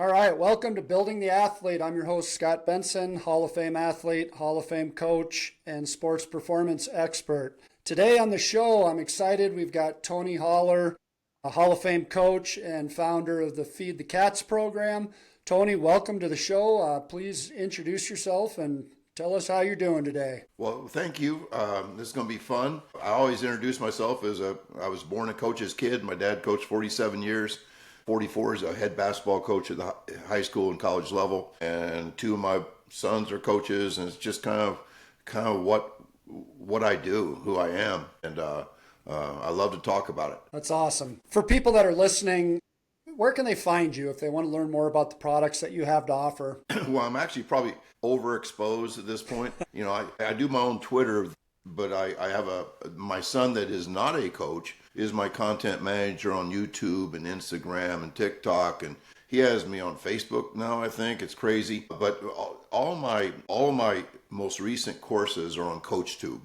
All right, welcome to Building the Athlete. I'm your host, Scott Benson, Hall of Fame athlete, Hall of Fame coach, and sports performance expert. Today on the show, I'm excited. We've got Tony Holler, a Hall of Fame coach and founder of the Feed the Cats program. Tony, welcome to the show. Please introduce yourself and tell us how you're doing today. Well, thank you. This is going to be fun. I always introduce myself as I was born a coach's kid. My dad coached 47 years. 44 is a head basketball coach at the high school and college level, and two of my sons are coaches, and it's just kind of what I do, who I am, and I love to talk about it. That's awesome. For people that are listening, where can they find you if they want to learn more about the products that you have to offer? Well, I'm actually probably overexposed at this point. I do my own Twitter, but I have my son that is not a coach is my content manager on YouTube and Instagram and TikTok, and he has me on Facebook now. I think it's crazy, but all my most recent courses are on CoachTube,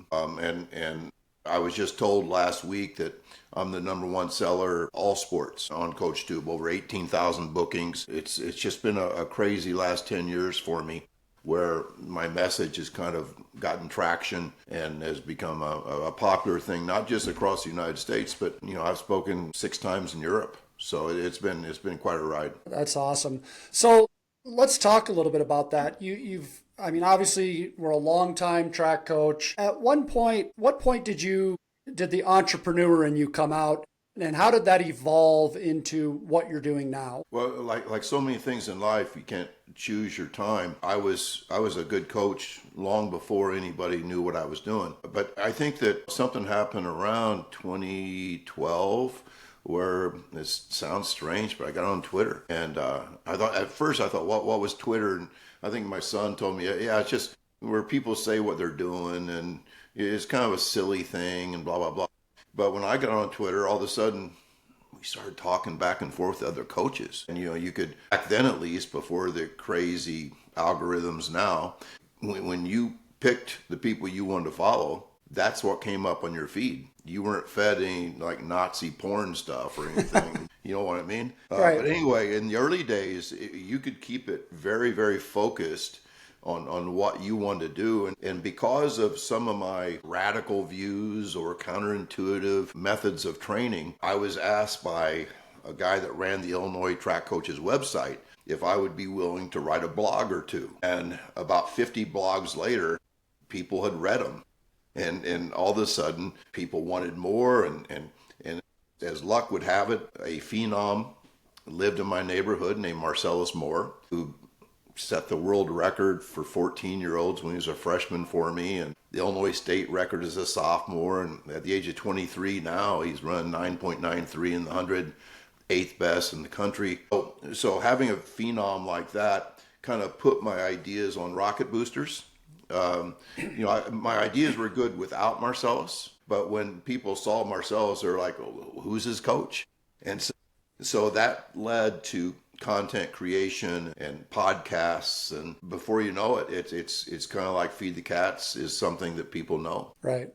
and I was just told last week that I'm the number one seller all sports on CoachTube, over 18,000 bookings. It's just been a crazy last 10 years for me, where my message has kind of gotten traction and has become a popular thing, not just across the United States, but I've spoken 6 times in Europe. So it's been quite a ride. That's awesome. So let's talk a little bit about that. Obviously we're a long-time track coach. At what point did the entrepreneur in you come out? And how did that evolve into what you're doing now? Well, like so many things in life, you can't choose your time. I was a good coach long before anybody knew what I was doing. But I think that something happened around 2012 where this sounds strange, but I got on Twitter. And at first I thought, what was Twitter? And I think my son told me, yeah, it's just where people say what they're doing, and it's kind of a silly thing and blah, blah, blah. But when I got on Twitter, all of a sudden, we started talking back and forth with other coaches. And, you could, back then at least, before the crazy algorithms now, when you picked the people you wanted to follow, that's what came up on your feed. You weren't fed any like Nazi porn stuff or anything. You know what I mean? Right. But anyway, in the early days, you could keep it very, very focused on what you want to do. And because of some of my radical views or counterintuitive methods of training, I was asked by a guy that ran the Illinois Track Coaches website if I would be willing to write a blog or two. And about 50 blogs later, people had read them. And all of a sudden, people wanted more. And as luck would have it, a phenom lived in my neighborhood named Marcellus Moore, who set the world record for 14-year-olds when he was a freshman for me, and the Illinois state record as a sophomore. And at the age of 23 now, he's run 9.93 in the 100, 8th best in the country. So having a phenom like that kind of put my ideas on rocket boosters. My ideas were good without Marcellus, but when people saw Marcellus, they're like, oh, who's his coach? And so that led to content creation and podcasts, and before you know it, it's kind of like Feed the Cats is something that people know. Right.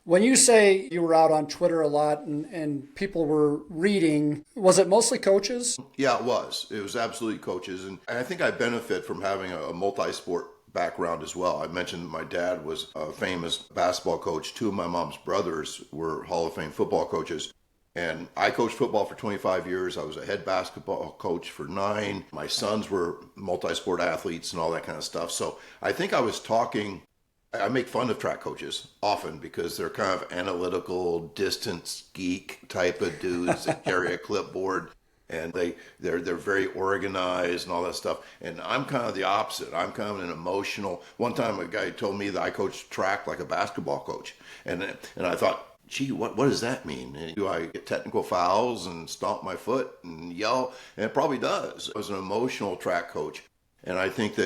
When you say you were out on Twitter a lot and people were reading, was it mostly coaches? Yeah, it was. It was absolutely coaches, and I think I benefit from having a multi-sport background as well. I mentioned my dad was a famous basketball coach. 2 of my mom's brothers were Hall of Fame football coaches. And I coached football for 25 years. I was a head basketball coach for 9. My sons were multi-sport athletes and all that kind of stuff. So I think I make fun of track coaches often because they're kind of analytical, distance geek type of dudes that carry a clipboard. And they're very organized and all that stuff. And I'm kind of the opposite. I'm kind of an emotional. One time a guy told me that I coached track like a basketball coach. And I thought, gee, what does that mean? And do I get technical fouls and stomp my foot and yell? And it probably does. I was an emotional track coach. And I think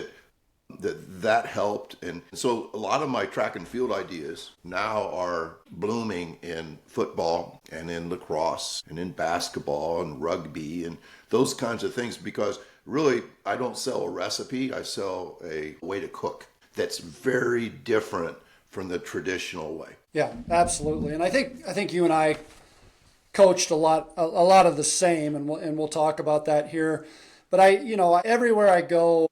that helped. And so a lot of my track and field ideas now are blooming in football and in lacrosse and in basketball and rugby and those kinds of things, because really I don't sell a recipe. I sell a way to cook that's very different from the traditional way. Yeah, absolutely. And I think you and I coached a lot of the same, and we'll talk about that here. But everywhere I go,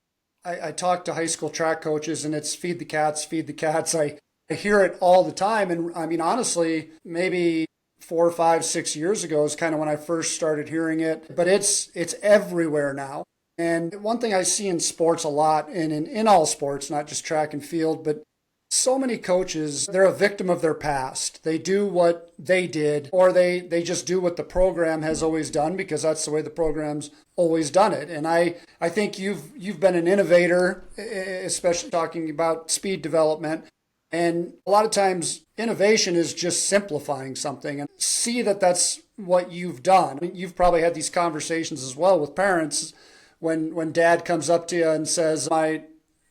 I talk to high school track coaches and it's feed the cats, feed the cats. I hear it all the time. And I mean, honestly, maybe 4, 5, 6 years ago is kind of when I first started hearing it, but it's everywhere now. And one thing I see in sports a lot, and in all sports, not just track and field, but so many coaches, they're a victim of their past. They do what they did, or they just do what the program has always done because that's the way the program's always done it. And I think you've been an innovator, especially talking about speed development. And a lot of times innovation is just simplifying something, and see that that's what you've done. You've probably had these conversations as well with parents when dad comes up to you and says,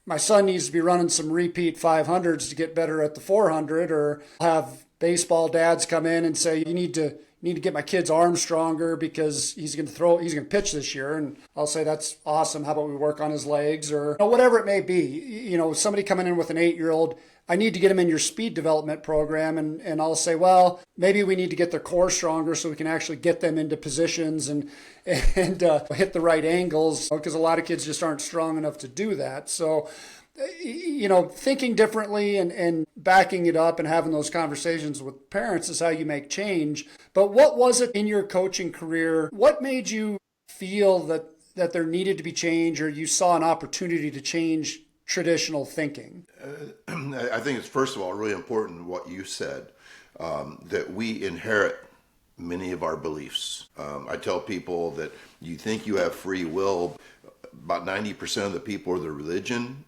my son needs to be running some repeat 500s to get better at the 400, or have baseball dads come in and say, you need to get my kid's arm stronger because he's going to pitch this year. And I'll say, that's awesome. How about we work on his legs, or whatever it may be. Somebody coming in with an 8-year-old, I need to get him in your speed development program. And I'll say, well, maybe we need to get their core stronger so we can actually get them into positions and hit the right angles, because a lot of kids just aren't strong enough to do that. So, thinking differently and backing it up and having those conversations with parents is how you make change. But what was it in your coaching career? What made you feel that there needed to be change, or you saw an opportunity to change traditional thinking? I think it's, first of all, really important what you said, that we inherit many of our beliefs. I tell people that you think you have free will. About 90% of the people are the religion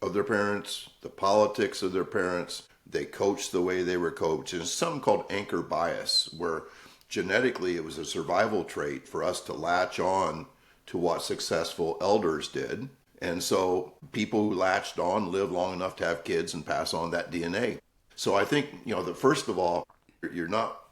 of their parents, the politics of their parents. They coach the way they were coached. And it's something called anchor bias, where genetically it was a survival trait for us to latch on to what successful elders did. And so people who latched on live long enough to have kids and pass on that DNA. So I think, that first of all, you're not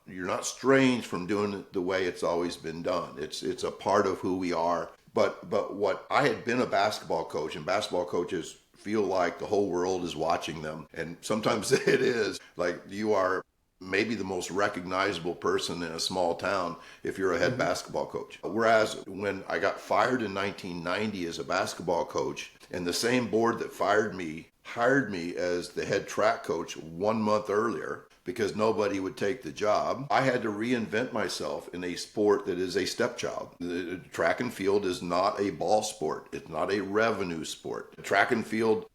strange from doing it the way it's always been done. It's a part of who we are. But what I had been a basketball coach, and basketball coaches feel like the whole world is watching them. And sometimes it is like you are maybe the most recognizable person in a small town if you're a head basketball coach. Whereas when I got fired in 1990 as a basketball coach, and the same board that fired me hired me as the head track coach 1 month earlier because nobody would take the job, I had to reinvent myself in a sport that is a stepchild. The track and field is not a ball sport. It's not a revenue sport. Track and field,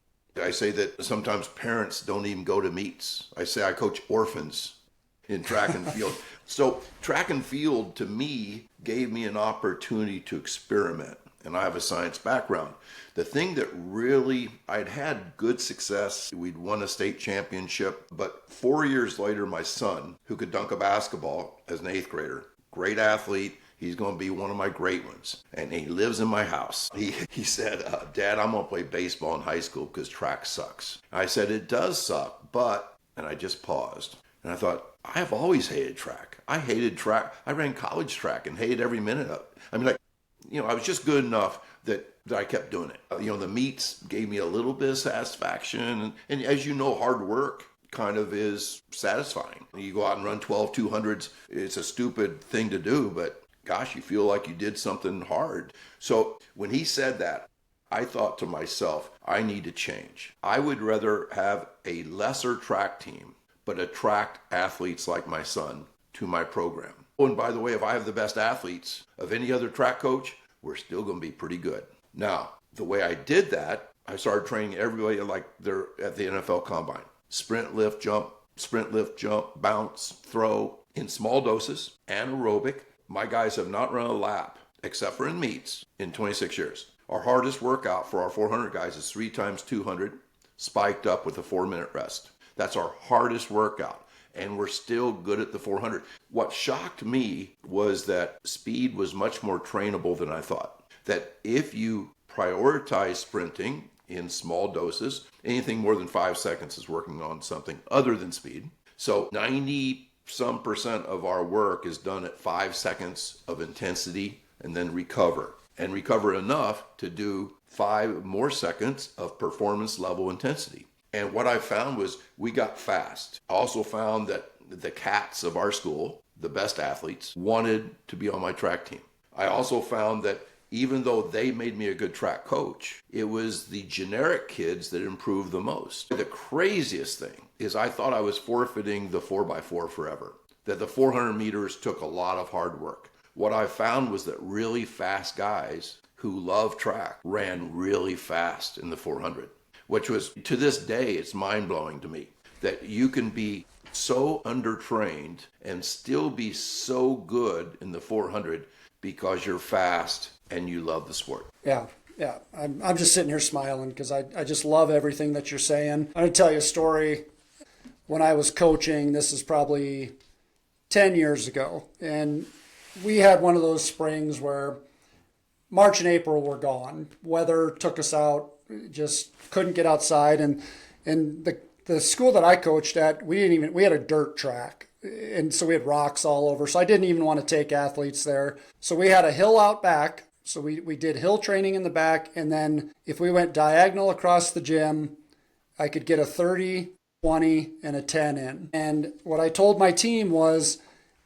I say that sometimes parents don't even go to meets. I say I coach orphans in track and field. So track and field to me gave me an opportunity to experiment. And I have a science background. The thing that really, I'd had good success. We'd won a state championship. But 4 years later, my son, who could dunk a basketball as an 8th grader, great athlete, he's going to be one of my great ones. And he lives in my house. He said, Dad, I'm going to play baseball in high school because track sucks. I said, it does suck, but, and I just paused. And I thought, I have always hated track. I hated track. I ran college track and hated every minute of it. I mean, I was just good enough that I kept doing it. The meets gave me a little bit of satisfaction. And as you know, hard work kind of is satisfying. You go out and run 12 200s. It's a stupid thing to do, but gosh, you feel like you did something hard. So when he said that, I thought to myself, I need to change. I would rather have a lesser track team, but attract athletes like my son to my program. Oh, and by the way, if I have the best athletes of any other track coach, we're still going to be pretty good. Now, the way I did that, I started training everybody like they're at the NFL Combine. Sprint, lift, jump, bounce, throw in small doses, anaerobic. My guys have not run a lap, except for in meets, in 26 years. Our hardest workout for our 400 guys is 3 times 200, spiked up with a 4-minute rest. That's our hardest workout. And we're still good at the 400. What shocked me was that speed was much more trainable than I thought. That if you prioritize sprinting in small doses, anything more than 5 seconds is working on something other than speed. So 90% of our work is done at 5 seconds of intensity and then recover. And recover enough to do 5 more seconds of performance level intensity. And what I found was we got fast. I also found that the cats of our school, the best athletes, wanted to be on my track team. I also found that even though they made me a good track coach, it was the generic kids that improved the most. The craziest thing is I thought I was forfeiting the 4x4 forever, that the 400 meters took a lot of hard work. What I found was that really fast guys who love track ran really fast in the 400, which was, to this day, it's mind-blowing to me that you can be so undertrained and still be so good in the 400 because you're fast and you love the sport. Yeah. I'm just sitting here smiling because I just love everything that you're saying. I'm going to tell you a story. When I was coaching, this is probably 10 years ago, and we had one of those springs where March and April were gone. Weather took us out, just couldn't get outside. And the school that I coached at, we had a dirt track. And so we had rocks all over. So I didn't even want to take athletes there. So we had a hill out back. So we did hill training in the back. And then if we went diagonal across the gym, I could get a 30, 20, and a 10 in. And what I told my team was,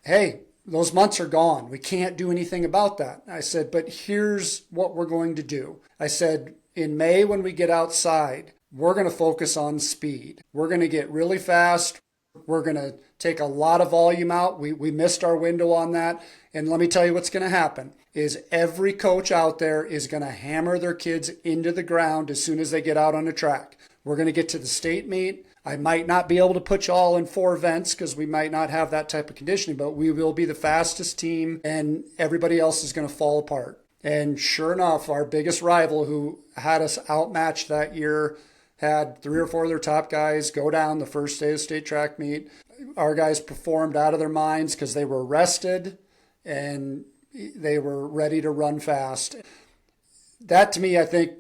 hey, those months are gone. We can't do anything about that. I said, but here's what we're going to do. I said, in May, when we get outside, we're going to focus on speed. We're going to get really fast. We're going to take a lot of volume out. We missed our window on that. And let me tell you what's going to happen is every coach out there is going to hammer their kids into the ground as soon as they get out on the track. We're going to get to the state meet. I might not be able to put you all in 4 events because we might not have that type of conditioning, but we will be the fastest team and everybody else is going to fall apart. And sure enough, our biggest rival who had us outmatched that year had 3 or 4 of their top guys go down the first day of state track meet. Our guys performed out of their minds because they were rested and they were ready to run fast. That to me, I think,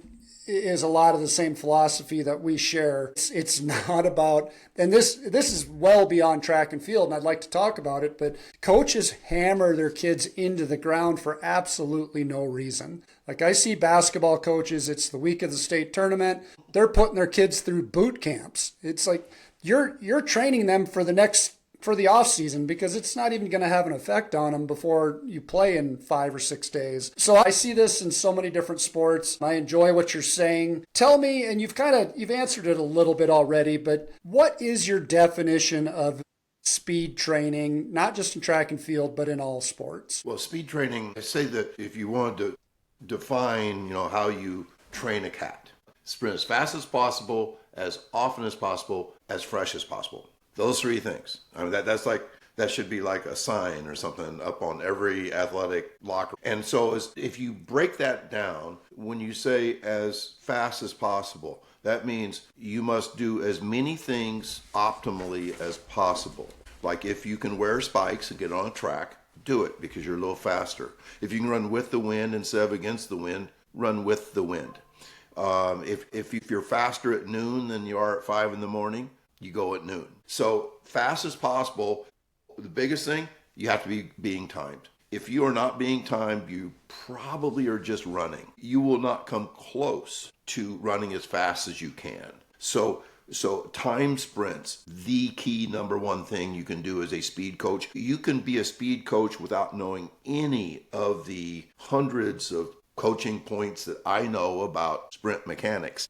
is a lot of the same philosophy that we share. It's not about, and this is well beyond track and field, and I'd like to talk about it, but coaches hammer their kids into the ground for absolutely no reason. Like I see basketball coaches, it's the week of the state tournament, they're putting their kids through boot camps. It's like you're training them for the off season because it's not even going to have an effect on them before you play in 5 or 6 days. So I see this in so many different sports. I enjoy what you're saying. Tell me, and you've answered it a little bit already, but what is your definition of speed training, not just in track and field, but in all sports? Well, speed training, I say that if you wanted to define, how you train a cat, sprint as fast as possible, as often as possible, as fresh as possible. Those 3 things. I mean, that should be like a sign or something up on every athletic locker. And so if you break that down, when you say as fast as possible, that means you must do as many things optimally as possible. Like if you can wear spikes and get on a track, do it because you're a little faster. If you can run with the wind instead of against the wind, run with the wind. If you're faster at noon than you are at 5 in the morning, you go at noon. So fast as possible. The biggest thing, you have to be being timed. If you are not being timed, you probably are just running. You will not come close to running as fast as you can. So time sprints, the key number 1 thing you can do as a speed coach. You can be a speed coach without knowing any of the hundreds of coaching points that I know about sprint mechanics.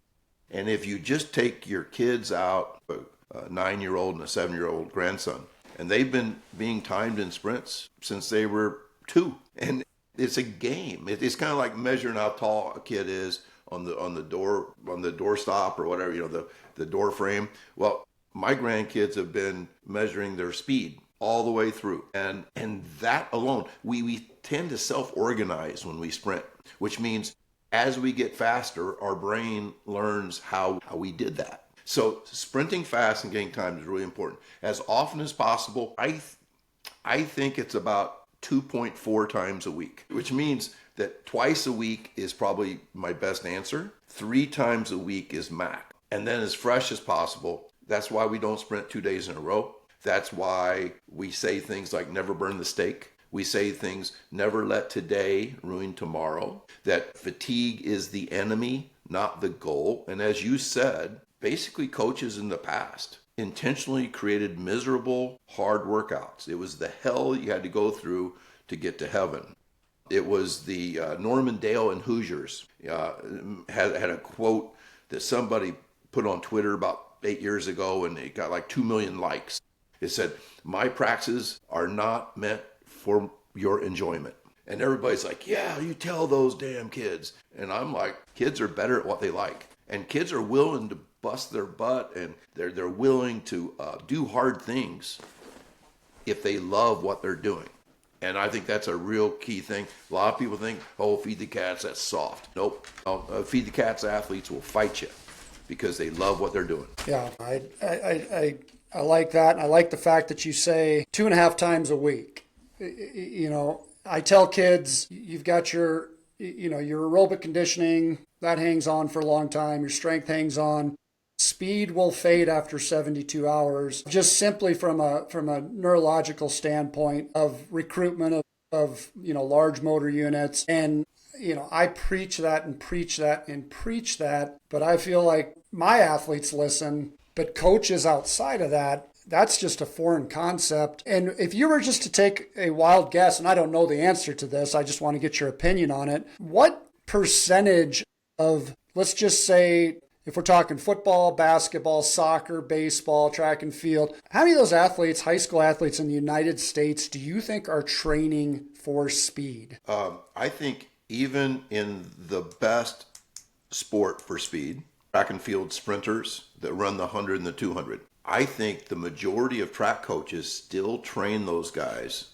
And if you just take your kids out, a 9-year-old and a 7-year-old grandson, and they've been being timed in sprints since they were 2, and it's a game. It's kind of like measuring how tall a kid is on the door stop or whatever, the door frame. Well, my grandkids have been measuring their speed all the way through, and that alone, we tend to self-organize when we sprint, which means as we get faster, our brain learns how we did that. So sprinting fast and getting time is really important. As often as possible, I think it's about 2.4 times a week, which means that twice a week is probably my best answer. 3 times a week is max. And then as fresh as possible. That's why we don't sprint 2 days in a row. That's why we say things like never burn the steak. We say things, never let today ruin tomorrow. That fatigue is the enemy, not the goal. And as you said, basically coaches in the past intentionally created miserable, hard workouts. It was the hell you had to go through to get to heaven. It was the Norman Dale and Hoosiers had a quote that somebody put on Twitter about 8 years ago, and it got like 2 million likes. It said, "My practices are not meant for your enjoyment." And everybody's like, "Yeah, you tell those damn kids." And I'm like, kids are better at what they like. And kids are willing to bust their butt, and they're willing to do hard things if they love what they're doing. And I think that's a real key thing. A lot of people think, "Oh, feed the cats, that's soft." Nope. Feed the cats athletes will fight you because they love what they're doing. Yeah, I like that. I like the fact that you say 2.5 times a week. You know, I tell kids, you've got your aerobic conditioning, that hangs on for a long time. Your strength hangs on. Speed will fade after 72 hours, just simply from a neurological standpoint of recruitment of large motor units. And I preach that and preach that and preach that, but I feel like my athletes listen, but coaches outside of that, that's just a foreign concept. And if you were just to take a wild guess, and I don't know the answer to this, I just want to get your opinion on it. What percentage of, let's just say, if we're talking football, basketball, soccer, baseball, track and field, how many of those athletes, high school athletes in the United States, do you think are training for speed? I think even in the best sport for speed, track and field sprinters that run the 100 and the 200, I think the majority of track coaches still train those guys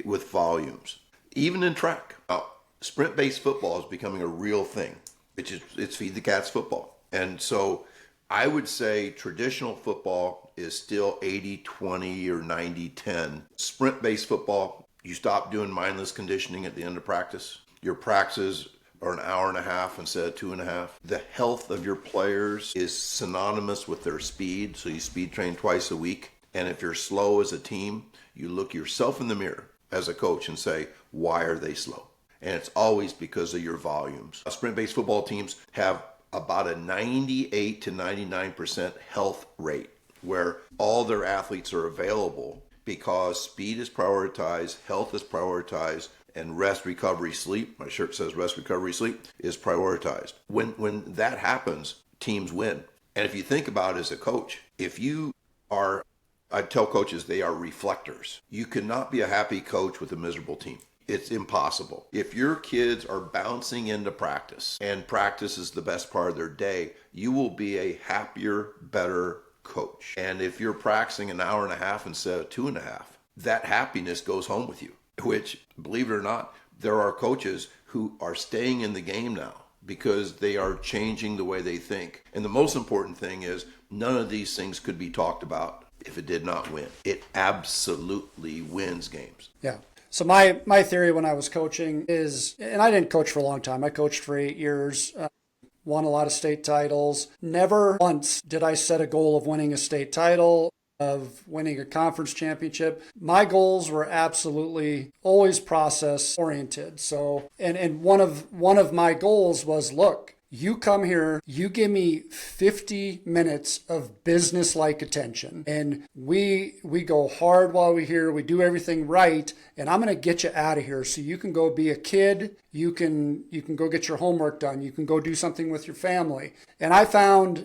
with volumes, even in track. Now, sprint-based football is becoming a real thing. It's feed the cats football. And so I would say traditional football is still 80-20 or 90-10. Sprint-based football, you stop doing mindless conditioning at the end of practice. Your practices are an hour and a half instead of 2.5. The health of your players is synonymous with their speed, so you speed train twice a week. And if you're slow as a team, you look yourself in the mirror as a coach and say, why are they slow? And it's always because of your volumes. Sprint-based football teams have about a 98 to 99% health rate, where all their athletes are available because speed is prioritized, health is prioritized, and rest, recovery, sleep, my shirt says rest, recovery, sleep, is prioritized. When that happens, teams win. And if you think about it as a coach, if you are, I tell coaches they are reflectors. You cannot be a happy coach with a miserable team. It's impossible. If your kids are bouncing into practice, and practice is the best part of their day, you will be a happier, better coach. And if you're practicing an hour and a half instead of 2.5, that happiness goes home with you, which, believe it or not, there are coaches who are staying in the game now because they are changing the way they think. And the most important thing is none of these things could be talked about if it did not win. It absolutely wins games. Yeah. So my theory when I was coaching is, and I didn't coach for a long time. I coached for 8 years, won a lot of state titles. Never once did I set a goal of winning a state title, of winning a conference championship. My goals were absolutely always process oriented. So, and one of my goals was, look, you come here, you give me 50 minutes of business-like attention, and we go hard while we're here, we do everything right, and I'm going to get you out of here so you can go be a kid, you can go get your homework done, you can go do something with your family. And I found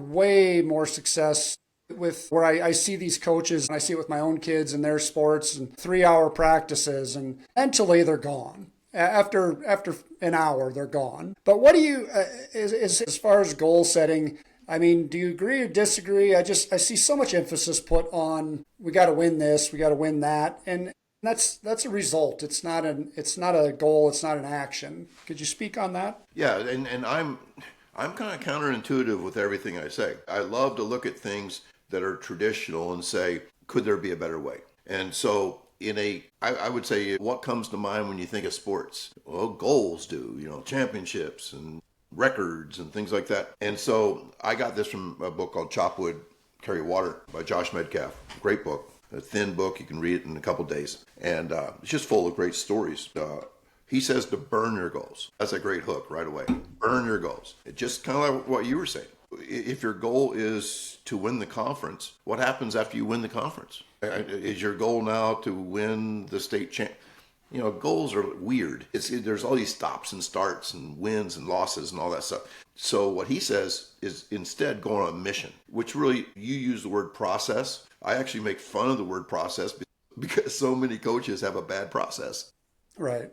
way more success with where I see these coaches, and I see it with my own kids and their sports, and 3-hour practices, and mentally they're gone. After an hour, they're gone. But what do you, as far as goal setting, I mean, do you agree or disagree? I see so much emphasis put on, we got to win this, we got to win that. And that's a result. It's not a goal. It's not an action. Could you speak on that? Yeah. And I'm kind of counterintuitive with everything I say. I love to look at things that are traditional and say, could there be a better way? And so I would say, what comes to mind when you think of sports? Well, goals do, championships and records and things like that. And so I got this from a book called Chop Wood, Carry Water by Josh Medcalf. Great book, a thin book. You can read it in a couple days. And it's just full of great stories. He says to burn your goals. That's a great hook right away. Burn your goals. It's just kind of like what you were saying. If your goal is to win the conference, what happens after you win the conference? Is your goal now to win the state champ? Goals are weird. There's all these stops and starts and wins and losses and all that stuff. So what he says is instead go on a mission, which really, you use the word process. I actually make fun of the word process because so many coaches have a bad process. Right.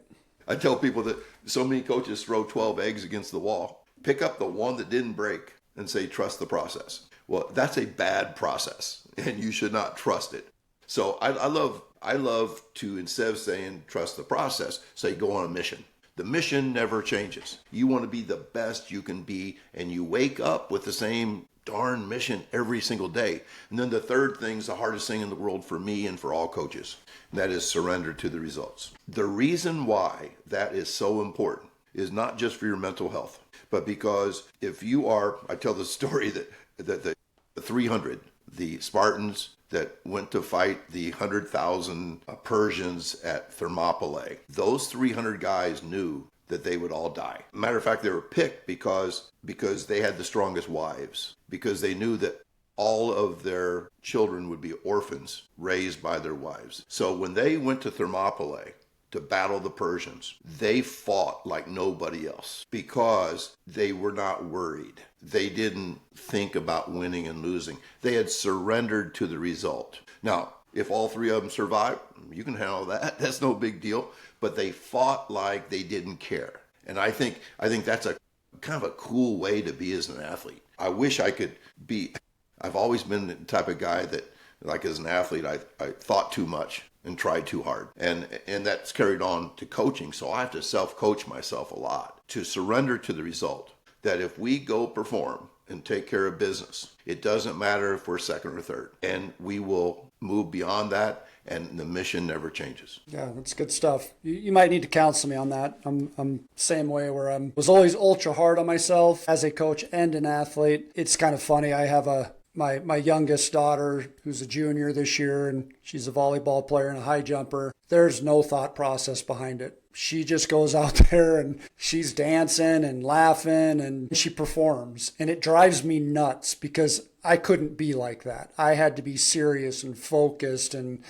I tell people that so many coaches throw 12 eggs against the wall, pick up the one that didn't break and say, trust the process. Well, that's a bad process and you should not trust it. So I love to, instead of saying trust the process, say go on a mission. The mission never changes. You want to be the best you can be, and you wake up with the same darn mission every single day. And then the third thing is the hardest thing in the world for me and for all coaches, and that is surrender to the results. The reason why that is so important is not just for your mental health, but because if you are, I tell the story that the 300, the Spartans that went to fight the 100,000 Persians at Thermopylae, those 300 guys knew that they would all die. Matter of fact, they were picked because they had the strongest wives, because they knew that all of their children would be orphans raised by their wives. So when they went to Thermopylae to battle the Persians, they fought like nobody else because they were not worried. They didn't think about winning and losing. They had surrendered to the result. Now, if all three of them survived, you can handle that. That's no big deal. But they fought like they didn't care. And I think that's a kind of a cool way to be as an athlete. I wish I could be. I've always been the type of guy that, like as an athlete, I thought too much and tried too hard. And that's carried on to coaching. So I have to self-coach myself a lot to surrender to the result. That if we go perform and take care of business, it doesn't matter if we're second or third. And we will move beyond that, and the mission never changes. Yeah, that's good stuff. You might need to counsel me on that. I'm same way, where I was always ultra hard on myself as a coach and an athlete. It's kind of funny. I have my youngest daughter who's a junior this year, and she's a volleyball player and a high jumper. There's no thought process behind it. She just goes out there and she's dancing and laughing and she performs. And it drives me nuts because I couldn't be like that. I had to be serious and focused. And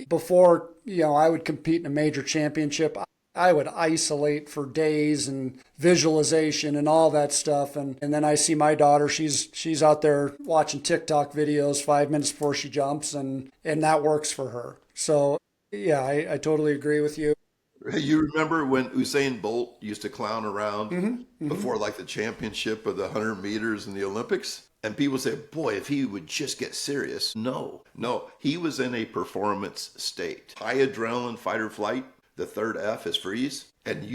before, I would compete in a major championship, I would isolate for days and visualization and all that stuff. And then I see my daughter, she's out there watching TikTok videos 5 minutes before she jumps, and that works for her. So yeah, I totally agree with you. You remember when Usain Bolt used to clown around before like the championship of the 100 meters in the Olympics? And people say, boy, if he would just get serious. No, he was in a performance state. High adrenaline, fight or flight. The third F is freeze. And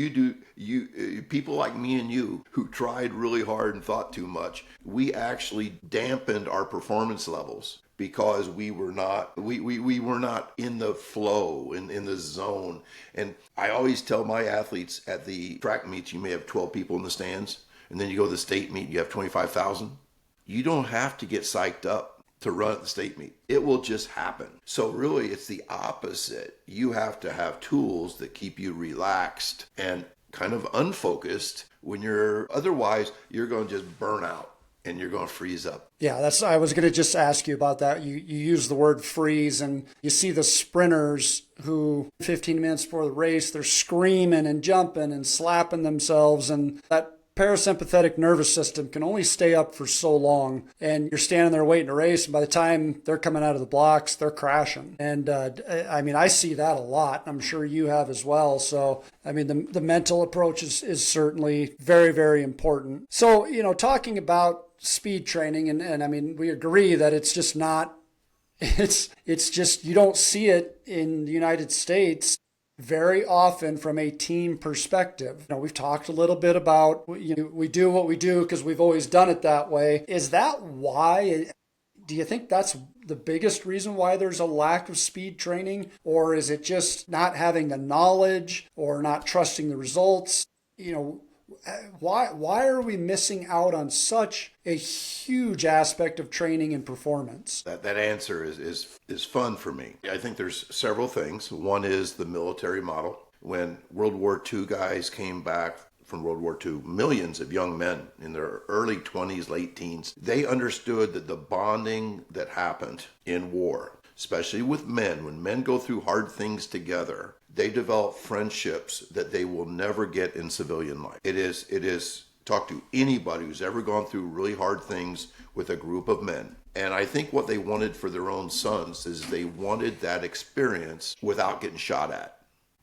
people like me and you who tried really hard and thought too much, we actually dampened our performance levels because we were not in the flow, in the zone. And I always tell my athletes at the track meets, you may have 12 people in the stands, and then you go to the state meet, you have 25,000. You don't have to get psyched up to run at the state meet. It will just happen. So really, it's the opposite. You have to have tools that keep you relaxed and kind of unfocused when otherwise you're going to just burn out and you're going to freeze up. Yeah, I was going to just ask you about that. You use the word freeze, and you see the sprinters who 15 minutes before the race, they're screaming and jumping and slapping themselves, and that parasympathetic nervous system can only stay up for so long, and you're standing there waiting to race, and by the time they're coming out of the blocks, they're crashing. And I see that a lot. I'm sure you have as well. So the mental approach is certainly very, very important. So talking about speed training, and we agree that it's just not, it's just, you don't see it in the United States very often from a team perspective. We've talked a little bit about, we do what we do because we've always done it that way. Is that why? Do you think that's the biggest reason why there's a lack of speed training? Or is it just not having the knowledge or not trusting the results? Why are we missing out on such a huge aspect of training and performance? That answer is fun for me. I think there's several things. One is the military model. When World War II guys came back from World War II, millions of young men in their early 20s, late teens, they understood that the bonding that happened in war, especially with men, when men go through hard things together, they develop friendships that they will never get in civilian life. It is talk to anybody who's ever gone through really hard things with a group of men. And I think what they wanted for their own sons is they wanted that experience without getting shot at.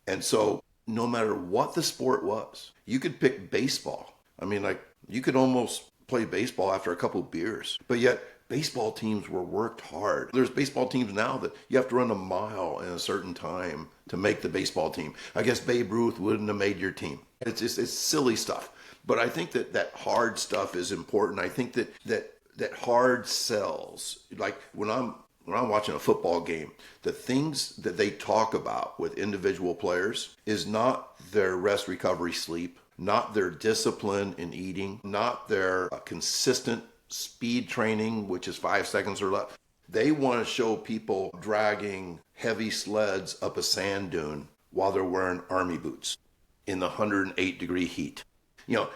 And so no matter what the sport was, you could pick baseball. I mean, like, you could almost play baseball after a couple of beers, but yet baseball teams were worked hard. There's baseball teams now that you have to run a mile in a certain time to make the baseball team. I guess Babe Ruth wouldn't have made your team. It's silly stuff. But I think that hard stuff is important. I think that hard sells. Like when I'm watching a football game, the things that they talk about with individual players is not their rest, recovery, sleep, not their discipline in eating, not their consistent speed training, which is 5 seconds or less. They want to show people dragging heavy sleds up a sand dune while they're wearing army boots in the 108-degree heat. You know,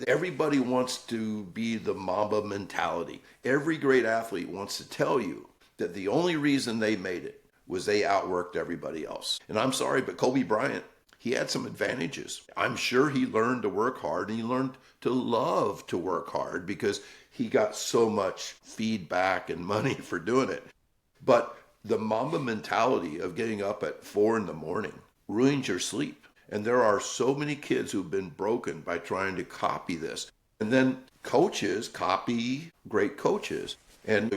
everybody wants to be the Mamba mentality. Every great athlete wants to tell you that the only reason they made it was they outworked everybody else. And I'm sorry, but Kobe Bryant, he had some advantages. I'm sure he learned to work hard, and he learned to love to work hard because he got so much feedback and money for doing it. But the Mamba mentality of getting up at 4 a.m. ruins your sleep. And there are so many kids who've been broken by trying to copy this. And then coaches copy great coaches. And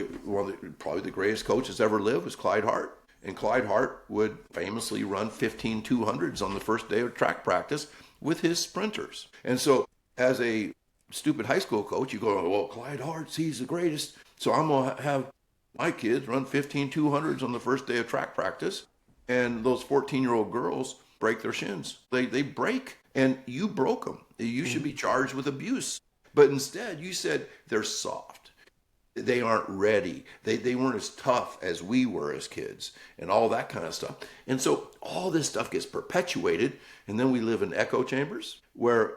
probably the greatest coach that's ever lived was Clyde Hart. And Clyde Hart would famously run 15 200s on the first day of track practice with his sprinters. And so as a stupid high school coach, you go, well, Clyde Hart, he's the greatest. So I'm going to have my kids run 15 200s on the first day of track practice. And those 14-year-old girls break their shins. They break, and you broke them. You should be charged with abuse. But instead, you said they're soft. They aren't ready. They weren't as tough as we were as kids, and all that kind of stuff. And so all this stuff gets perpetuated, and then we live in echo chambers where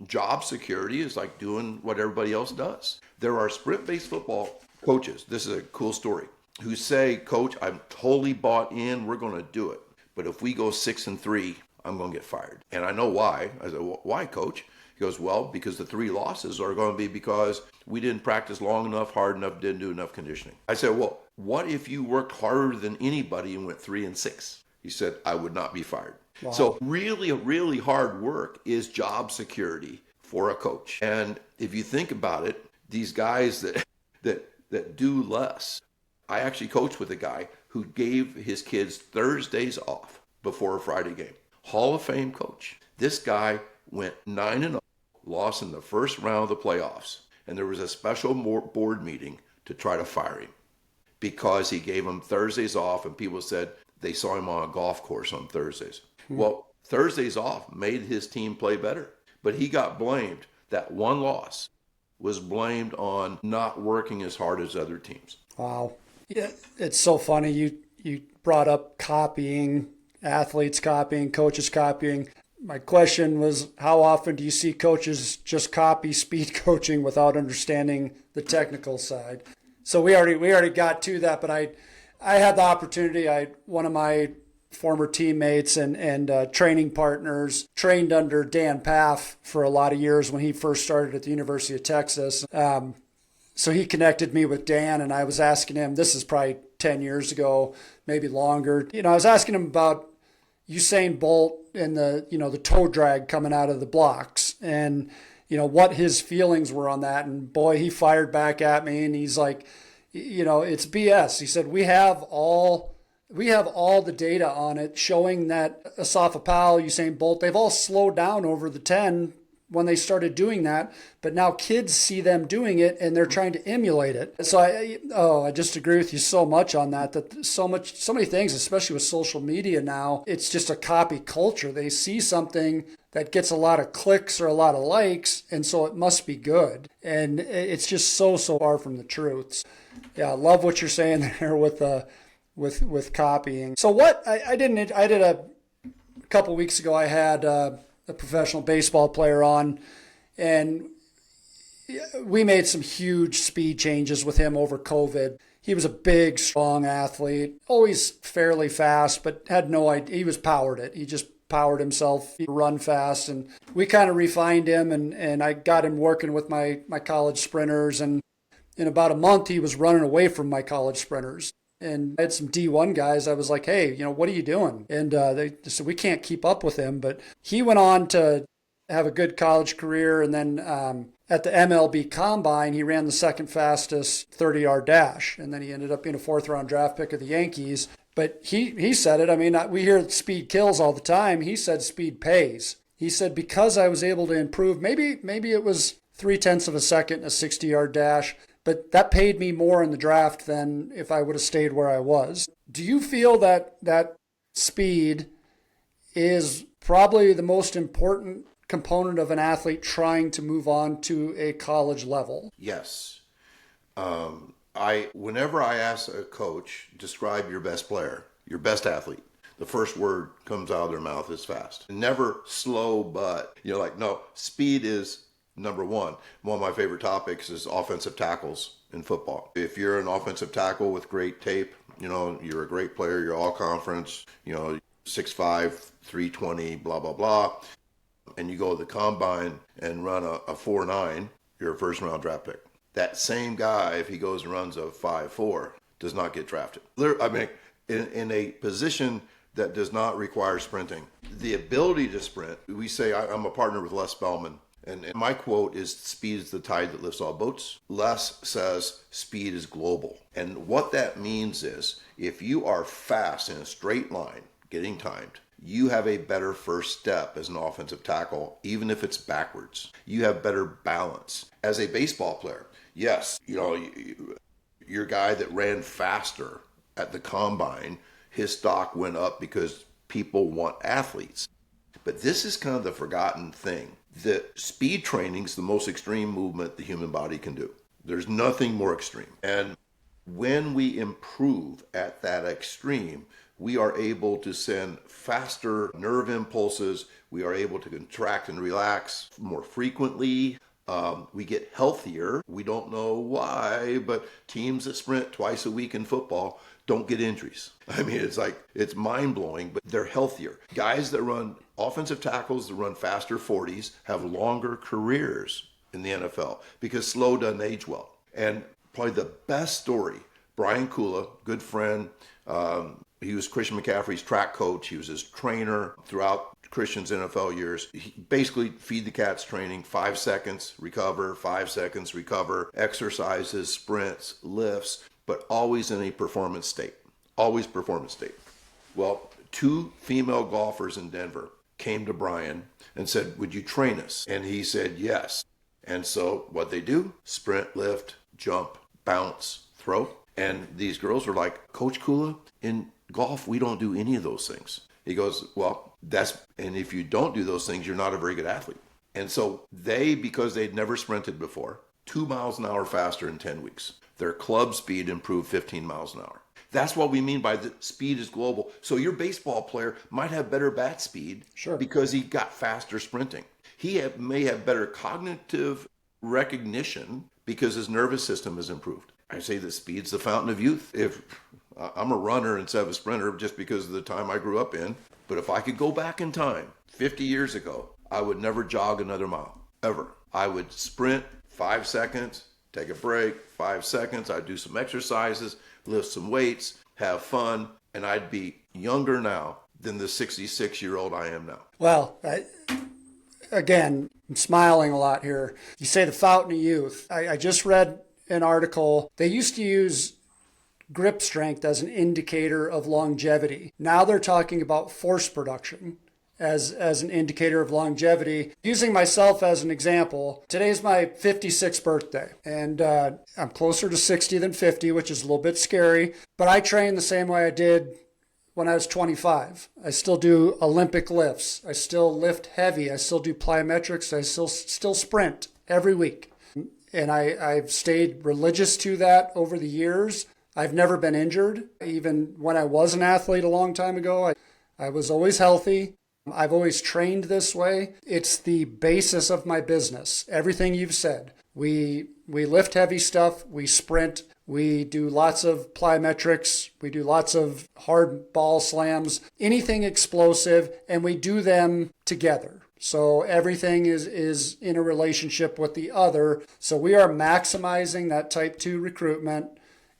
job security is like doing what everybody else does. There are sprint-based football coaches, this is a cool story, who say, Coach, I'm totally bought in, we're going to do it. But if we go 6-3, I'm going to get fired. And I know why. I said, well, why, Coach? He goes, well, because the 3 losses are going to be because we didn't practice long enough, hard enough, didn't do enough conditioning. I said, well, what if you worked harder than anybody and went 3-6? He said, I would not be fired. Wow. So really, really hard work is job security for a coach. And if you think about it, these guys that do less. I actually coached with a guy who gave his kids Thursdays off before a Friday game. Hall of Fame coach. This guy went 9-0, lost in the first round of the playoffs. And there was a special board meeting to try to fire him because he gave him Thursdays off, and people said they saw him on a golf course on Thursdays. Well, Thursdays off made his team play better, but he got blamed. That one loss was blamed on not working as hard as other teams. Wow. Yeah, it's so funny. You brought up copying, athletes copying, coaches copying. My question was, how often do you see coaches just copy speed coaching without understanding the technical side? So we already got to that, but I had the opportunity. One of my former teammates and training partners trained under Dan Paff for a lot of years when he first started at the University of Texas. So he connected me with Dan, and I was asking him, this is probably 10 years ago, maybe longer. I was asking him about Usain Bolt and the toe drag coming out of the blocks and, what his feelings were on that. And boy, he fired back at me, and he's like, it's BS. He said, we have all the data on it showing that Asafa Powell, Usain Bolt, they've all slowed down over the 10 when they started doing that, but now kids see them doing it and they're trying to emulate it. So I just agree with you so much on that so many things, especially with social media now, it's just a copy culture. They see something that gets a lot of clicks or a lot of likes, and so it must be good. And it's just so far from the truth. Yeah, I love what you're saying there with copying. So what I did a couple weeks ago, I had a professional baseball player on, and we made some huge speed changes with him over COVID. He was a big, strong athlete, always fairly fast, but had no idea. He was powered it. He just powered himself, he'd run fast. And we kind of refined him, and I got him working with my college sprinters. And in about a month, he was running away from my college sprinters. And I had some D1 guys. I was like, hey, what are you doing? And they said, we can't keep up with him. But he went on to have a good college career. And then at the MLB Combine, he ran the second fastest 30-yard dash. And then he ended up being a fourth-round draft pick of the Yankees. But he said it. I mean, we hear speed kills all the time. He said speed pays. He said, because I was able to improve, maybe it was 0.3 of a second, a 60-yard dash, but that paid me more in the draft than if I would have stayed where I was. Do you feel that speed is probably the most important component of an athlete trying to move on to a college level? Yes. Whenever I ask a coach, describe your best player, your best athlete, the first word comes out of their mouth is fast. Never slow, but no, speed is number one. One of my favorite topics is offensive tackles in football. If you're an offensive tackle with great tape, you're a great player, you're all conference, 6'5", 320, blah, blah, blah, and you go to the combine and run a 4.9, you're a first round draft pick. That same guy, if he goes and runs a 5'4", does not get drafted. I mean, in a position that does not require sprinting, the ability to sprint, we say, I'm a partner with Les Spellman, and my quote is, speed is the tide that lifts all boats. Les says, speed is global. And what that means is, if you are fast in a straight line, getting timed, you have a better first step as an offensive tackle, even if it's backwards. You have better balance. As a baseball player, yes, your guy that ran faster at the combine, his stock went up because people want athletes. But this is kind of the forgotten thing. The speed training is the most extreme movement the human body can do. There's nothing more extreme. And when we improve at that extreme, we are able to send faster nerve impulses. We are able to contract and relax more frequently. We get healthier. We don't know why, but teams that sprint twice a week in football don't get injuries. I mean, it's mind-blowing, but they're healthier. Guys that run, offensive tackles that run faster 40s have longer careers in the NFL because slow doesn't age well. And probably the best story, Brian Kula, good friend, he was Christian McCaffrey's track coach. He was his trainer throughout Christian's NFL years. He basically feed the cats training, 5 seconds, recover, 5 seconds, recover, exercises, sprints, lifts, but always in a performance state. Always performance state. Well, 2 female golfers in Denver came to Brian and said, would you train us? And he said, yes. And so what they do, sprint, lift, jump, bounce, throw. And these girls were like, Coach Kula, in golf, we don't do any of those things. He goes, well, and if you don't do those things, you're not a very good athlete. And so because they'd never sprinted before, 2 miles an hour faster in 10 weeks. Their club speed improved 15 miles an hour. That's what we mean by the speed is global. So your baseball player might have better bat speed because he got faster sprinting. He may have better cognitive recognition because his nervous system has improved. I say that speed's the fountain of youth. If I'm a runner instead of a sprinter just because of the time I grew up in, but if I could go back in time, 50 years ago, I would never jog another mile, ever. I would sprint 5 seconds, take a break, 5 seconds, I'd do some exercises, lift some weights, have fun, and I'd be younger now than the 66-year-old I am now. Well, again, I'm smiling a lot here. You say the fountain of youth. I just read an article. They used to use grip strength as an indicator of longevity. Now they're talking about force production as an indicator of longevity. Using myself as an example, today's my 56th birthday, and I'm closer to 60 than 50, which is a little bit scary, but I train the same way I did when I was 25. I still do Olympic lifts. I still lift heavy. I still do plyometrics. I still sprint every week. And I've stayed religious to that over the years. I've never been injured. Even when I was an athlete a long time ago, I was always healthy. I've always trained this way. It's the basis of my business. Everything you've said. We lift heavy stuff. We sprint. We do lots of plyometrics. We do lots of hard ball slams, anything explosive, and we do them together. So everything is in a relationship with the other. So we are maximizing that type 2 recruitment,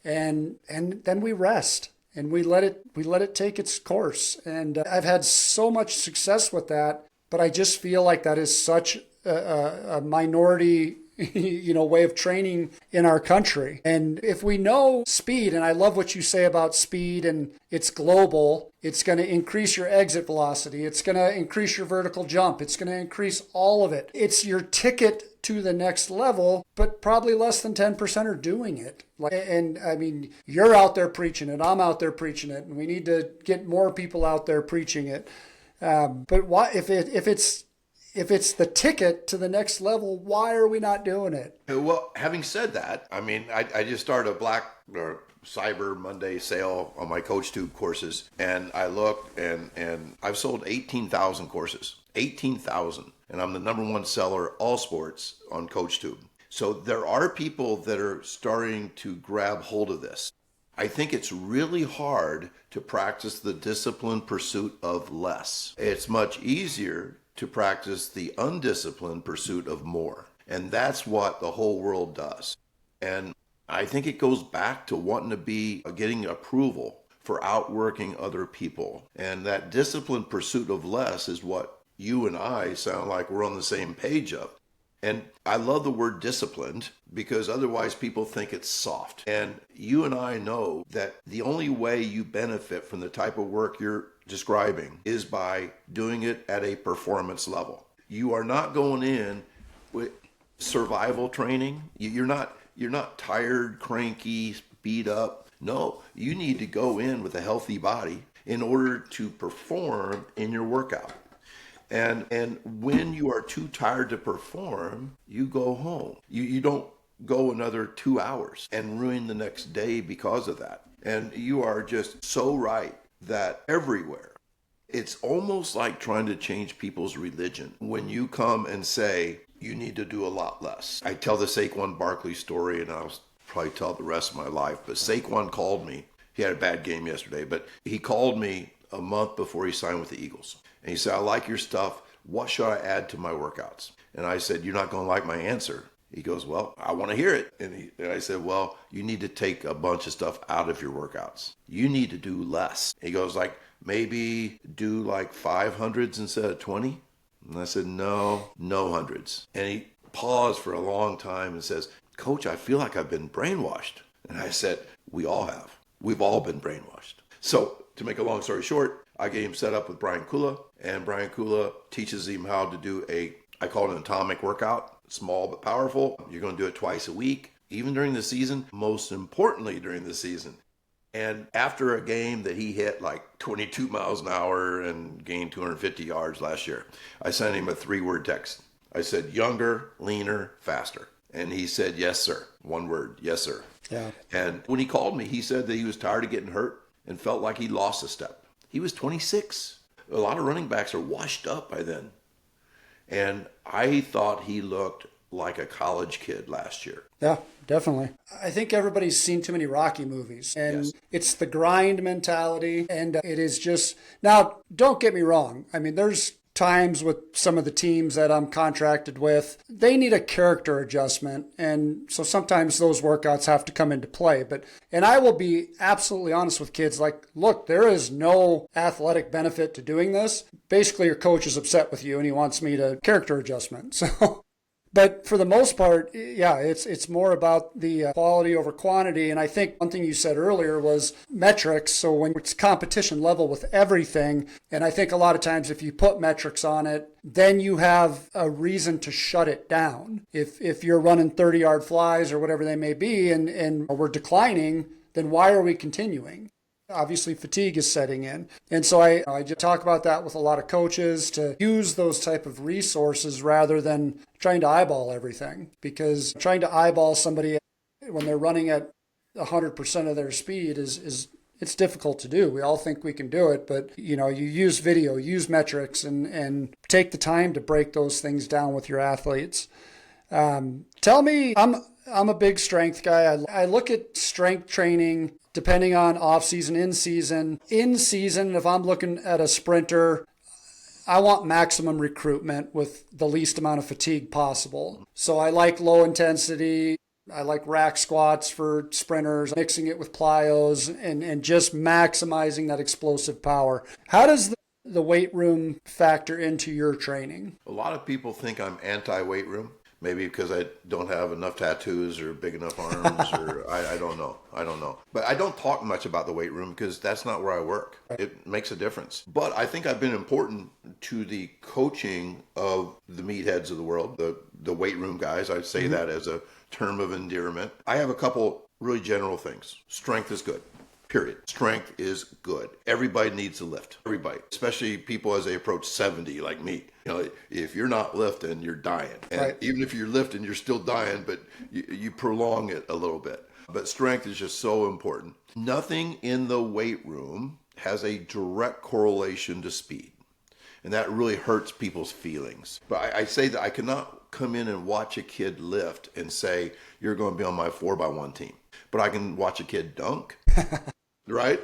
and then we rest and we let it take its course. And I've had so much success with that, but I just feel like that is such a minority way of training in our country. And if we know speed, and I love what you say about speed, and it's global, it's going to increase your exit velocity, it's going to increase your vertical jump, it's going to increase all of it. It's your ticket to the next level, but probably less than 10% are doing it. And I mean, you're out there preaching it, I'm out there preaching it, and we need to get more people out there preaching it. But why, if it's the ticket to the next level, why are we not doing it? Well, having said that, I mean, I just started a Black or Cyber Monday sale on my CoachTube courses, and I looked, and I've sold 18,000 courses, 18,000, and I'm the #1 seller all sports on CoachTube. So there are people that are starting to grab hold of this. I think it's really hard to practice the disciplined pursuit of less. It's much easier to practice the undisciplined pursuit of more. And that's what the whole world does. And I think it goes back to wanting to be getting approval for outworking other people. And that disciplined pursuit of less is what you and I sound like we're on the same page of. And I love the word disciplined because otherwise people think it's soft. And you and I know that the only way you benefit from the type of work you're describing is by doing it at a performance level. You are not going in with survival training. You're not tired, cranky, beat up. No, you need to go in with a healthy body in order to perform in your workout. And when you are too tired to perform, you go home. You don't go another 2 hours and ruin the next day because of that. And you are just so right that everywhere, it's almost like trying to change people's religion. When you come and say, you need to do a lot less. I tell the Saquon Barkley story, and I'll probably tell the rest of my life, but Saquon called me. He had a bad game yesterday, but he called me a month before he signed with the Eagles. And he said, I like your stuff. What should I add to my workouts? And I said, you're not going to like my answer. He goes, well, I want to hear it. And I said, well, you need to take a bunch of stuff out of your workouts. You need to do less. He goes like, maybe do like 500s instead of 20. And I said, no hundreds. And he paused for a long time and says, Coach, I feel like I've been brainwashed. And I said, we all have. We've all been brainwashed. So to make a long story short, I get him set up with Brian Kula, and Brian Kula teaches him how to do I call it an atomic workout, small but powerful. You're going to do it twice a week, even during the season, most importantly during the season. And after a game that he hit like 22 miles an hour and gained 250 yards last year, I sent him a 3-word text. I said, younger, leaner, faster. And he said, yes, sir. 1 word, yes, sir. Yeah. And when he called me, he said that he was tired of getting hurt and felt like he lost a step. He was 26. A lot of running backs are washed up by then. And I thought he looked like a college kid last year. Yeah, definitely. I think everybody's seen too many Rocky movies, and yes, it's the grind mentality, and it is just, now, don't get me wrong. I mean, there's times with some of the teams that I'm contracted with, they need a character adjustment. And so sometimes those workouts have to come into play. And I will be absolutely honest with kids, like, look, there is no athletic benefit to doing this. Basically, your coach is upset with you and he wants me to character adjustment. So, but for the most part, yeah, it's more about the quality over quantity. And I think one thing you said earlier was metrics. So when it's competition level with everything, and I think a lot of times if you put metrics on it, then you have a reason to shut it down. If you're running 30-yard flies or whatever they may be, and we're declining, then why are we continuing? Obviously, fatigue is setting in. And so I just talk about that with a lot of coaches, to use those type of resources rather than trying to eyeball everything. Because trying to eyeball somebody when they're running at 100% of their speed is it's difficult to do. We all think we can do it, but you use video, use metrics, and take the time to break those things down with your athletes. Tell me, I'm a big strength guy. I look at strength training depending on off season, in season. In season, if I'm looking at a sprinter, I want maximum recruitment with the least amount of fatigue possible. So I like low intensity. I like rack squats for sprinters, mixing it with plyos and just maximizing that explosive power. How does the weight room factor into your training? A lot of people think I'm anti-weight room. Maybe because I don't have enough tattoos or big enough arms, or I don't know. I don't know. But I don't talk much about the weight room because that's not where I work. It makes a difference. But I think I've been important to the coaching of the meatheads of the world, the weight room guys. I'd say that as a term of endearment. I have a couple really general things. Strength is good. Period. Strength is good. Everybody needs to lift. Everybody, especially people as they approach 70, like me. You know, if you're not lifting, you're dying. And even if you're lifting, you're still dying, but you prolong it a little bit. But strength is just so important. Nothing in the weight room has a direct correlation to speed. And that really hurts people's feelings. But I say that I cannot come in and watch a kid lift and say, you're going to be on my 4x1 team. But I can watch a kid dunk. Right?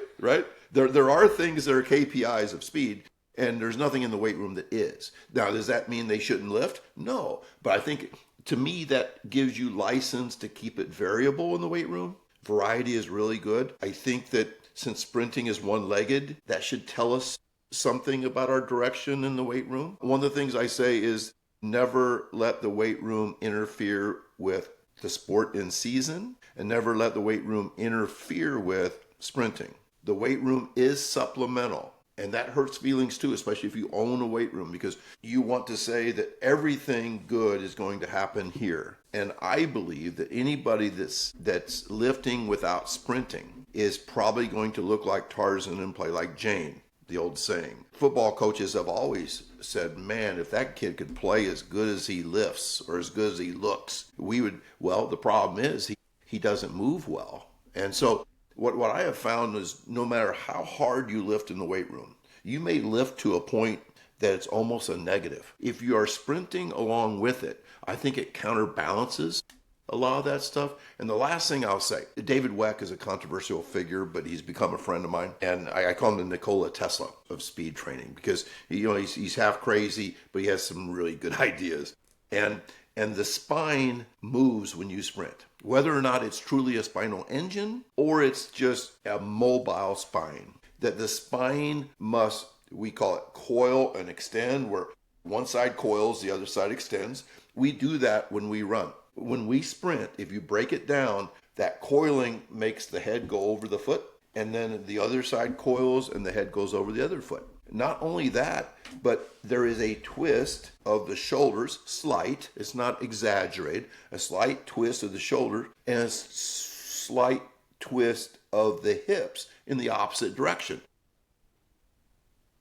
There are things that are KPIs of speed, and there's nothing in the weight room that is. Now, does that mean they shouldn't lift? No. But I think, to me, that gives you license to keep it variable in the weight room. Variety is really good. I think that since sprinting is one-legged, that should tell us something about our direction in the weight room. One of the things I say is never let the weight room interfere with the sport in season, and never let the weight room interfere with sprinting. The weight room is supplemental, and that hurts feelings too, especially if you own a weight room, because you want to say that everything good is going to happen here. And I believe that anybody that's lifting without sprinting is probably going to look like Tarzan and play like Jane, the old saying. Football coaches have always said, man, if that kid could play as good as he lifts or as good as he looks, we would. Well, the problem is he doesn't move well. And so what I have found is no matter how hard you lift in the weight room, you may lift to a point that it's almost a negative. If you are sprinting along with it, I think it counterbalances a lot of that stuff. And the last thing I'll say, David Weck is a controversial figure, but he's become a friend of mine. And I call him the Nikola Tesla of speed training because he's half crazy, but he has some really good ideas. And the spine moves when you sprint. Whether or not it's truly a spinal engine or it's just a mobile spine, that the spine must, we call it coil and extend, where one side coils, the other side extends. We do that when we run. When we sprint, if you break it down, that coiling makes the head go over the foot, and then the other side coils and the head goes over the other foot. Not only that, but there is a twist of the shoulders, slight, it's not exaggerated, a slight twist of the shoulder and a slight twist of the hips in the opposite direction.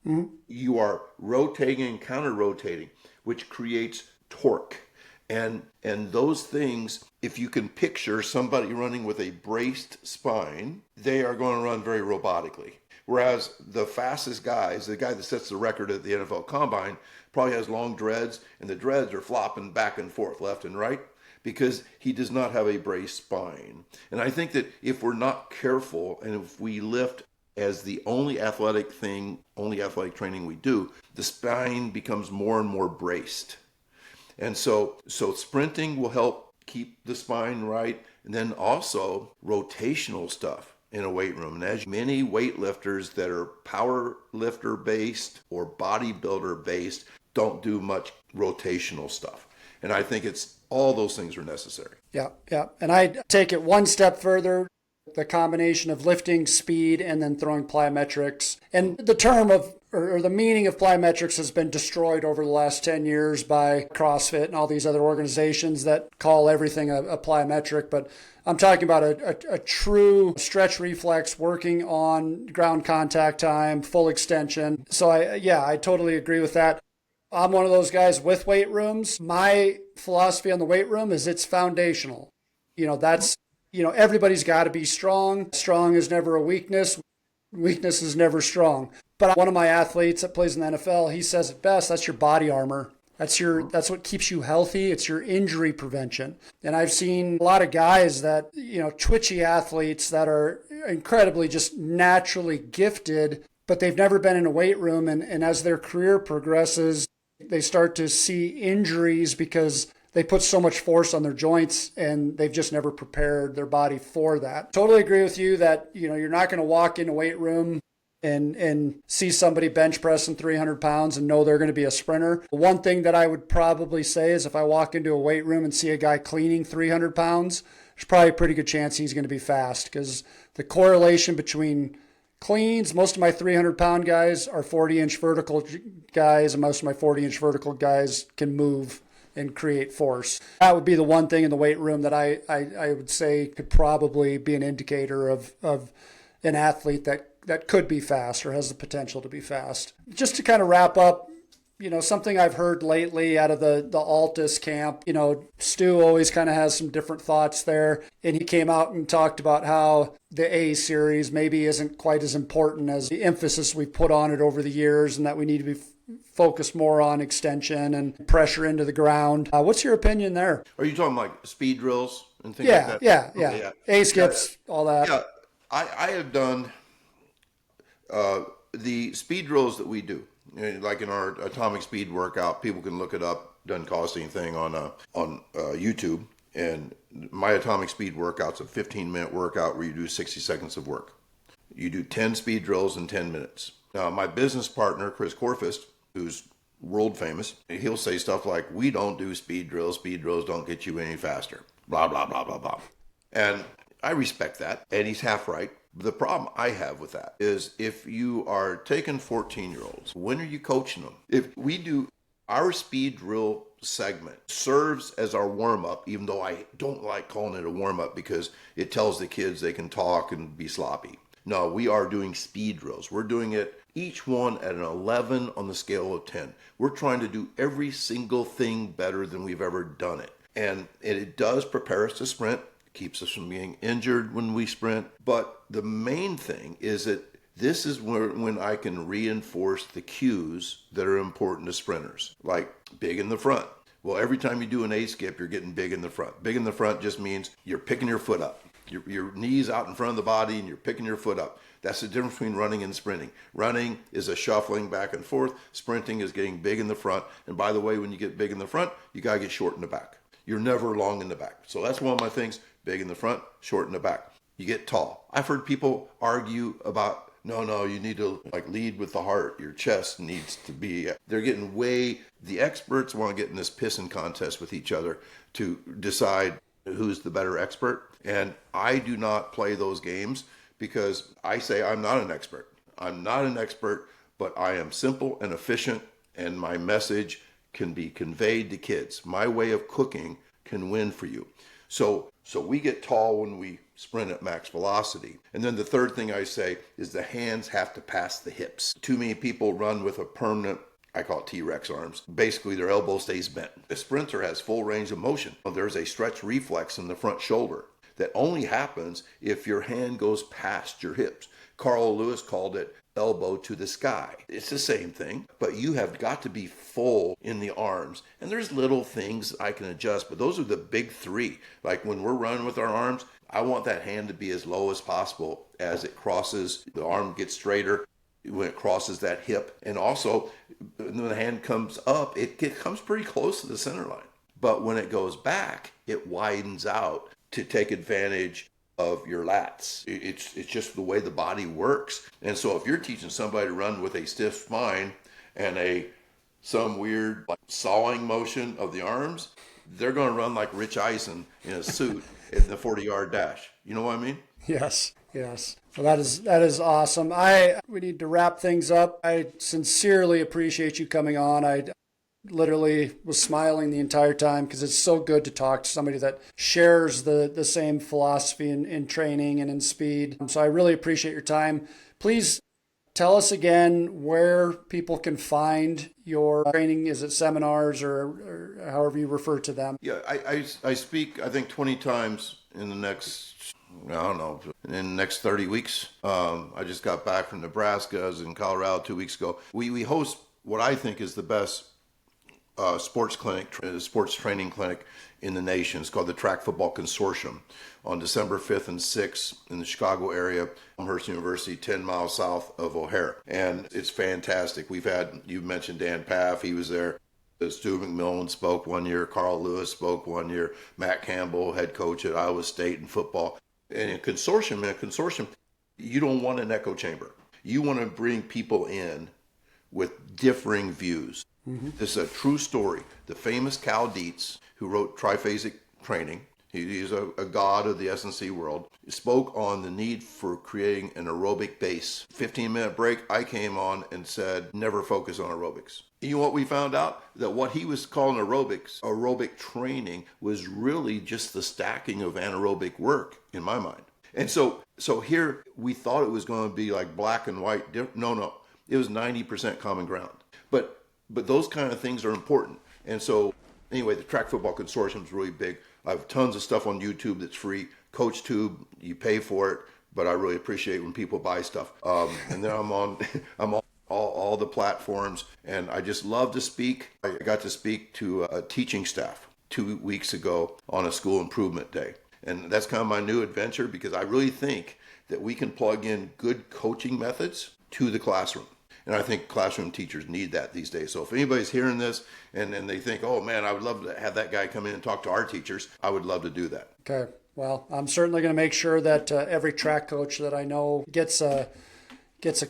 Mm-hmm. You are rotating and counter-rotating, which creates torque. And those things, if you can picture somebody running with a braced spine, they are going to run very robotically. Whereas the fastest guys, the guy that sets the record at the NFL Combine, probably has long dreads, and the dreads are flopping back and forth, left and right, because he does not have a braced spine. And I think that if we're not careful, and if we lift as the only athletic training we do, the spine becomes more and more braced. And so sprinting will help keep the spine right, and then also rotational stuff in a weight room. And as many weightlifters that are power lifter based or bodybuilder based don't do much rotational stuff. And I think it's all those things are necessary. Yeah. And I take it one step further, the combination of lifting, speed, and then throwing plyometrics. And the term of, or the meaning of plyometrics has been destroyed over the last 10 years by CrossFit and all these other organizations that call everything a plyometric. But I'm talking about a true stretch reflex, working on ground contact time, full extension. So I totally agree with that. I'm one of those guys with weight rooms. My philosophy on the weight room is it's foundational. Everybody's got to be strong. Strong is never a weakness. Weakness is never strong. But one of my athletes that plays in the NFL, he says it best, that's your body armor. That's what keeps you healthy. It's your injury prevention. And I've seen a lot of guys that, twitchy athletes that are incredibly just naturally gifted, but they've never been in a weight room. And as their career progresses, they start to see injuries because they put so much force on their joints and they've just never prepared their body for that. Totally agree with you that, you're not going to walk in a weight room and see somebody bench pressing 300 pounds and know they're going to be a sprinter. One thing that I would probably say is if I walk into a weight room and see a guy cleaning 300 pounds, there's probably a pretty good chance he's going to be fast, because the correlation between cleans, most of my 300-pound guys are 40-inch vertical guys, and most of my 40-inch vertical guys can move and create force. That would be the one thing in the weight room that I would say could probably be an indicator of an athlete that could be fast or has the potential to be fast. Just to kind of wrap up, something I've heard lately out of the Altus camp, Stu always kind of has some different thoughts there. And he came out and talked about how the A series maybe isn't quite as important as the emphasis we've put on it over the years, and that we need to be focused more on extension and pressure into the ground. What's your opinion there? Are you talking like speed drills and things like that? Yeah. Okay, yeah. A skips, all that. Yeah, I have done the speed drills that we do. Like in our atomic speed workout, people can look it up. Doesn't cost anything on YouTube. And my atomic speed workout's a 15-minute workout where you do 60 seconds of work. You do 10 speed drills in 10 minutes. Now, my business partner, Chris Corfist, who's world famous, he'll say stuff like, "We don't do speed drills. Speed drills don't get you any faster." Blah, blah, blah, blah, blah. And I respect that. And he's half right. The problem I have with that is if you are taking 14-year-olds, when are you coaching them? If we do our speed drill segment serves as our warm-up, even though I don't like calling it a warm-up because it tells the kids they can talk and be sloppy. No, we are doing speed drills. We're doing it each one at an 11 on the scale of 10. We're trying to do every single thing better than we've ever done it. And it does prepare us to sprint. Keeps us from being injured when we sprint. But the main thing is that this is when I can reinforce the cues that are important to sprinters, like big in the front. Well, every time you do an A skip, you're getting big in the front. Big in the front just means you're picking your foot up. Your knees out in front of the body and you're picking your foot up. That's the difference between running and sprinting. Running is a shuffling back and forth. Sprinting is getting big in the front. And by the way, when you get big in the front, you got to get short in the back. You're never long in the back. So that's one of my things. Big in the front, short in the back. You get tall. I've heard people argue about, no, you need to lead with the heart. Your chest needs to be, they're getting the experts want to get in this pissing contest with each other to decide who's the better expert. And I do not play those games because I say I'm not an expert. I'm not an expert, but I am simple and efficient, and my message can be conveyed to kids. My way of cooking can win for you. So we get tall when we sprint at max velocity. And then the third thing I say is the hands have to pass the hips. Too many people run with a permanent, I call it T-Rex arms. Basically, their elbow stays bent. A sprinter has full range of motion. There's a stretch reflex in the front shoulder that only happens if your hand goes past your hips. Carl Lewis called it elbow to the sky. It's the same thing, but you have got to be full in the arms. And there's little things I can adjust, but those are the big three. Like when we're running with our arms, I want that hand to be as low as possible as it crosses. The arm gets straighter when it crosses that hip. And also, when the hand comes up, it comes pretty close to the center line. But when it goes back, it widens out to take advantage of your lats. It's just the way the body works. And so if you're teaching somebody to run with a stiff spine and some weird sawing motion of the arms, they're going to run like Rich Eisen in a suit in the 40-yard dash. You know what I mean? Yes. Well, that is awesome. We need to wrap things up. I sincerely appreciate you coming on. I literally was smiling the entire time because it's so good to talk to somebody that shares the same philosophy in training and in speed. So I really appreciate your time. Please tell us again where people can find your training. Is it seminars or however you refer to them? Yeah, I speak, I think, 20 times in the next, in the next 30 weeks. I just got back from Nebraska. I was in Colorado 2 weeks ago. We host what I think is the best sports clinic, sports training clinic in the nation. It's called the Track Football Consortium on December 5th and 6th in the Chicago area, Elmhurst University, 10 miles south of O'Hare. And it's fantastic. You mentioned Dan Paff, he was there. Stu McMillan spoke one year, Carl Lewis spoke one year, Matt Campbell, head coach at Iowa State in football. And in a consortium, you don't want an echo chamber. You want to bring people in with differing views. Mm-hmm. This is a true story. The famous Cal Dietz, who wrote Triphasic Training, he's a god of the S&C world, spoke on the need for creating an aerobic base. 15-minute break, I came on and said, never focus on aerobics. You know what we found out? That what he was calling aerobic training, was really just the stacking of anaerobic work in my mind. And so here we thought it was going to be like black and white. No, it was 90% common ground. But those kind of things are important. And so anyway, the Track Football Consortium is really big. I have tons of stuff on YouTube that's free. CoachTube, you pay for it, but I really appreciate when people buy stuff. And then I'm on all the platforms, and I just love to speak. I got to speak to a teaching staff 2 weeks ago on a school improvement day. And that's kind of my new adventure, because I really think that we can plug in good coaching methods to the classroom. And I think classroom teachers need that these days. So if anybody's hearing this and they think, oh man, I would love to have that guy come in and talk to our teachers, I would love to do that. Okay. Well, I'm certainly going to make sure that every track coach that I know gets a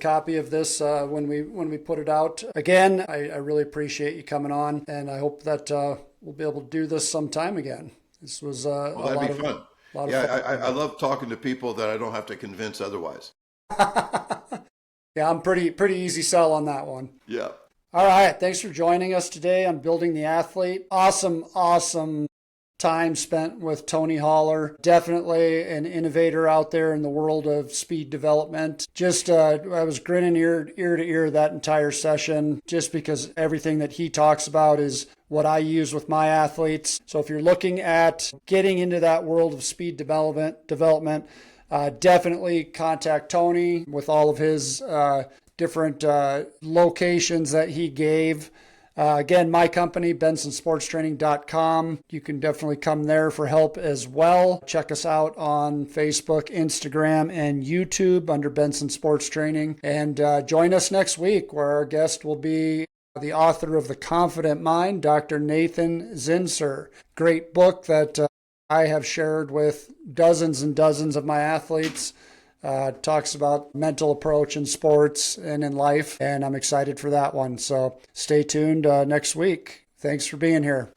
copy of this when we put it out. Again, I really appreciate you coming on, and I hope that we'll be able to do this sometime again. This was that'd be fun. I love talking to people that I don't have to convince otherwise. Yeah, I'm pretty easy sell on that one. Yeah. All right. Thanks for joining us today on Building the Athlete. Awesome time spent with Tony Holler. Definitely an innovator out there in the world of speed development. Just I was grinning ear to ear that entire session, just because everything that he talks about is what I use with my athletes. So if you're looking at getting into that world of speed development, definitely contact Tony with all of his different locations that he gave. Again, my company, bensonsportstraining.com. You can definitely come there for help as well. Check us out on Facebook, Instagram, and YouTube under Benson Sports Training. And join us next week, where our guest will be the author of The Confident Mind, Dr. Nathan Zinser. Great book that I have shared with dozens and dozens of my athletes. Talks about mental approach in sports and in life, and I'm excited for that one. So stay tuned next week. Thanks for being here.